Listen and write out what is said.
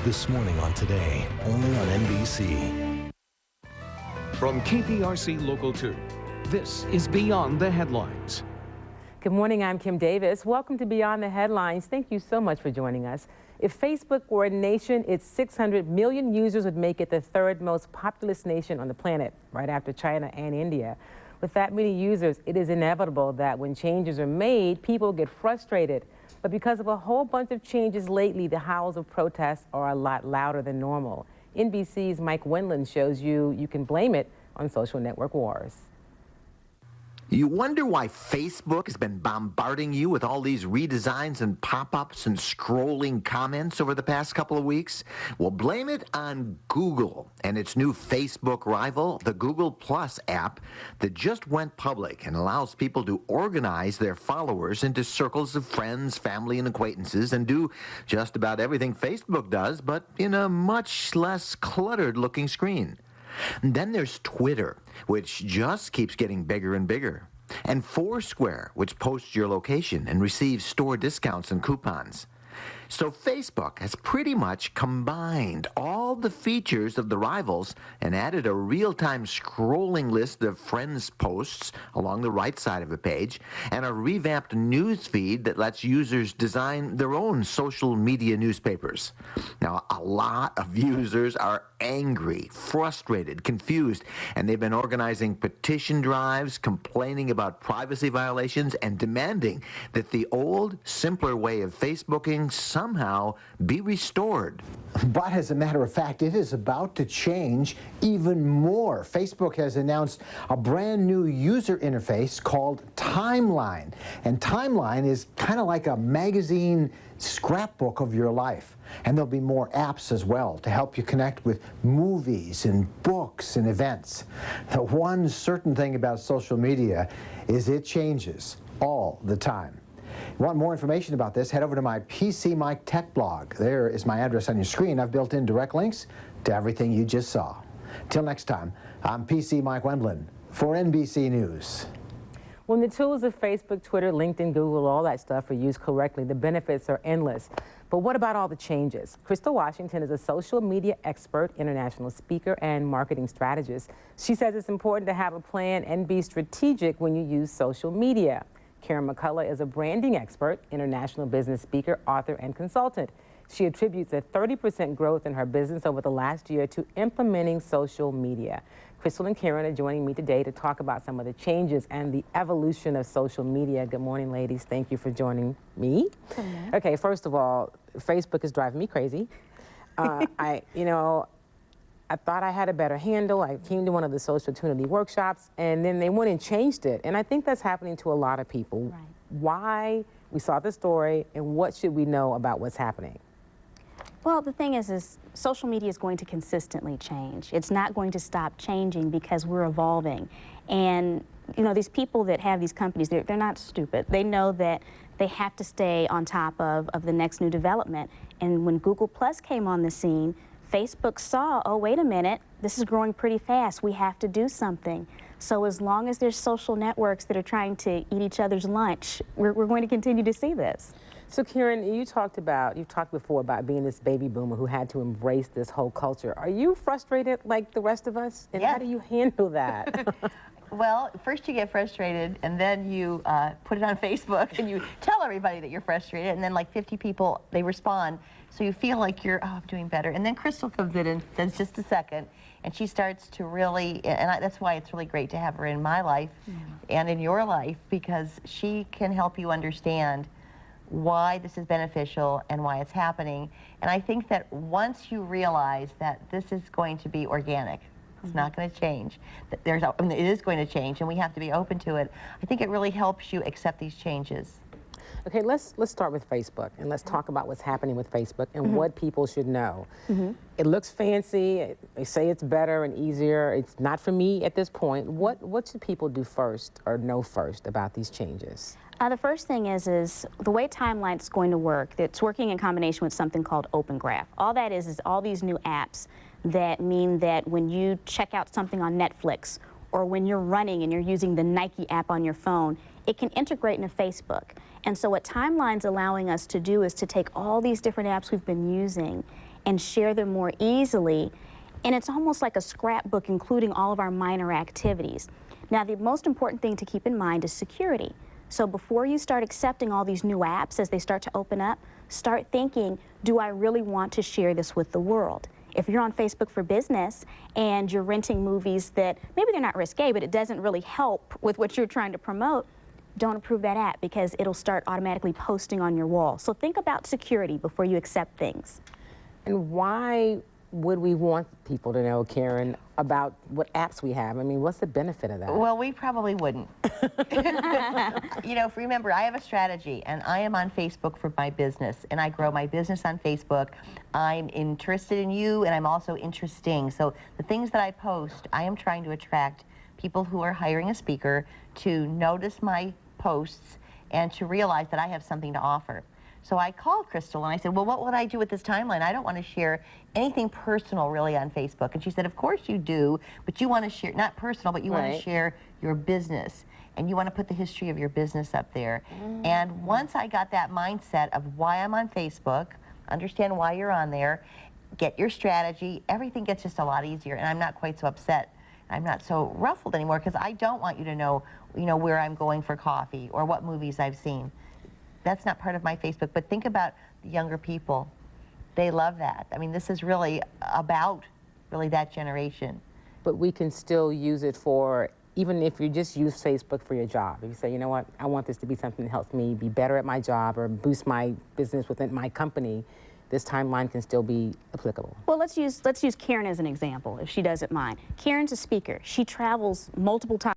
This morning on Today, only on NBC. From KPRC Local 2, this is Beyond the Headlines. Good morning, I'm Kim Davis. Welcome to Beyond the Headlines. Thank you so much for joining us. If Facebook were a nation, its 600 million users would make it the third most populous nation on the planet, right after China and India. With that many users, it is inevitable that when changes are made, people get frustrated. But because of a whole bunch of changes lately, the howls of protest are a lot louder than normal. NBC's Mike Wendland shows you can blame it on social network wars. You wonder why Facebook has been bombarding you with all these redesigns and pop-ups and scrolling comments over the past couple of weeks? Well, blame it on Google and its new Facebook rival, the Google Plus app that just went public and allows people to organize their followers into circles of friends, family, and acquaintances and do just about everything Facebook does, but in a much less cluttered-looking screen. And then there's Twitter, which just keeps getting bigger and bigger. And Foursquare, which posts your location and receives store discounts and coupons. So Facebook has pretty much combined all the features of the rivals and added a real-time scrolling list of friends' posts along the right side of a page and a revamped news feed that lets users design their own social media newspapers. Now, a lot of users are angry, frustrated, confused, and they've been organizing petition drives, complaining about privacy violations, and demanding that the old, simpler way of Facebooking somehow be restored. But as a matter of fact, it is about to change even more. Facebook has announced a brand new user interface called Timeline. And Timeline is kind of like a magazine scrapbook of your life. And there'll be more apps as well to help you connect with movies and books and events. The one certain thing about social media is it changes all the time. If you want more information about this, head over to my PC Mike Tech blog. There is my address on your screen. I've built in direct links to everything you just saw. Till next time, I'm PC Mike Wendland for NBC News. When the tools of Facebook, Twitter, LinkedIn, Google, all that stuff are used correctly, the benefits are endless. But what about all the changes? Crystal Washington is a social media expert, international speaker, and marketing strategist. She says it's important to have a plan and be strategic when you use social media. Karen McCullough is a branding expert, international business speaker, author, and consultant. She attributes a 30% growth in her business over the last year to implementing social media. Crystal and Karen are joining me today to talk about some of the changes and the evolution of social media. Good morning, ladies. Thank you for joining me. Okay, first of all, Facebook is driving me crazy. I thought I had a better handle. I came to one of the social opportunity workshops, and then they went and changed it. And I think that's happening to a lot of people. Right. Why? We saw the story, and what should we know about what's happening? Well, the thing is social media is going to consistently change. It's not going to stop changing because we're evolving. And, these people that have these companies, they're not stupid. They know that they have to stay on top of the next new development. And when Google Plus came on the scene, Facebook saw, oh, wait a minute, this is growing pretty fast. We have to do something. So as long as there's social networks that are trying to eat each other's lunch, we're going to continue to see this. So Karen, you've talked before about being this baby boomer who had to embrace this whole culture. Are you frustrated like the rest of us? And how do you handle that? Well, first you get frustrated, and then you put it on Facebook, and you tell everybody that you're frustrated, and then like 50 people, they respond. So you feel like I'm doing better. And then Crystal comes in and says, just a second, and she starts to really, that's why it's really great to have her in my life and in your life, because she can help you understand why this is beneficial and why it's happening. And I think that once you realize that this is going to be organic, it's not going to change, that it is going to change, and we have to be open to it, I think it really helps you accept these changes. Okay, let's start with Facebook, and let's talk about what's happening with Facebook and what people should know. It looks fancy. They say it's better and easier. It's not for me at this point. What should people do first or know first about these changes? The first thing is the way Timeline's going to work, it's working in combination with something called Open Graph. All that is all these new apps that mean that when you check out something on Netflix, or when you're running and you're using the Nike app on your phone, it can integrate into Facebook. And so what Timeline's allowing us to do is to take all these different apps we've been using and share them more easily. And it's almost like a scrapbook, including all of our minor activities. Now, the most important thing to keep in mind is security. So before you start accepting all these new apps as they start to open up, start thinking, do I really want to share this with the world? If you're on Facebook for business and you're renting movies that maybe they're not risque, but it doesn't really help with what you're trying to promote, don't approve that app because it'll start automatically posting on your wall. So think about security before you accept things. And why would we want people to know, Karen, about what apps we have? I mean, what's the benefit of that? Well, we probably wouldn't. You know, if remember, I have a strategy, and I am on Facebook for my business, and I grow my business on Facebook. I'm interested in you, and I'm also interesting. So the things that I post, I am trying to attract people who are hiring a speaker to notice my posts and to realize that I have something to offer. So I called Crystal and I said, well, what would I do with this timeline? I don't want to share anything personal really on Facebook. And she said, of course you do, but you want to share, not personal, but you want to share your business. And you want to put the history of your business up there. And once I got that mindset of why I'm on Facebook, understand why you're on there, get your strategy, everything gets just a lot easier. And I'm not quite so upset. I'm not so ruffled anymore because I don't want you to know, where I'm going for coffee or what movies I've seen. That's not part of my Facebook, but think about the younger people. They love that. I mean, this is really about that generation. But we can still use it for, even if you just use Facebook for your job. If you say, you know what, I want this to be something that helps me be better at my job or boost my business within my company, this timeline can still be applicable. Well, let's use Karen as an example, if she doesn't mind. Karen's a speaker. She travels multiple times